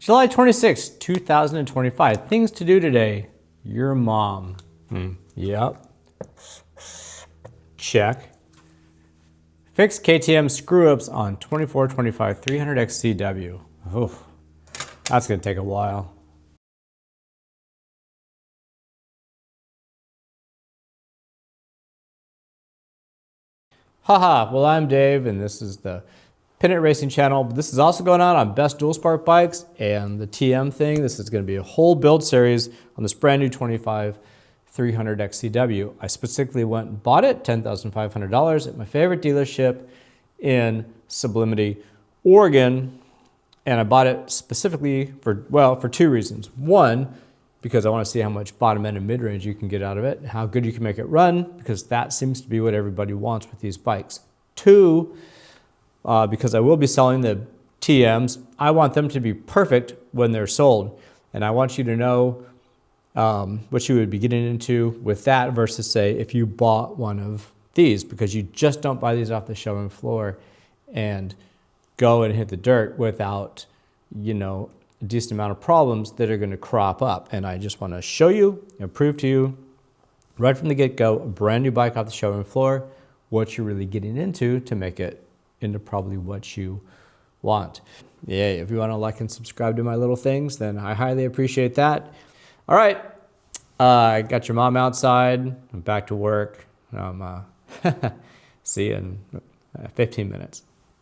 July 26, 2025. Things to do today. Your mom. Yep. Check. Fix KTM screw-ups on 2425 300 XCW. Oof. That's going to take a while. Haha, well, I'm Dave, and this is the Pennant Racing channel. This is also going on Best Dual Spark Bikes and the TM thing. This is going to be a whole build series on this brand new 25 300 XCW. I specifically went and bought it, $10,500 at my favorite dealership in Sublimity, Oregon. And I bought it specifically for two reasons. One, because I want to see how much bottom end and mid range you can get out of it, how good you can make it run, because that seems to be what everybody wants with these bikes. Two, because I will be selling the TMs, I want them to be perfect when they're sold. And I want you to know what you would be getting into with that versus, say, if you bought one of these, because you just don't buy these off the showroom floor and go and hit the dirt without, a decent amount of problems that are going to crop up. And I just want to show you and prove to you right from the get-go, a brand new bike off the showroom floor, what you're really getting into to make it into probably what you want. Yeah, if you want to like and subscribe to my little things, then I highly appreciate that. All right, I got your mom outside. I'm back to work. See you in 15 minutes.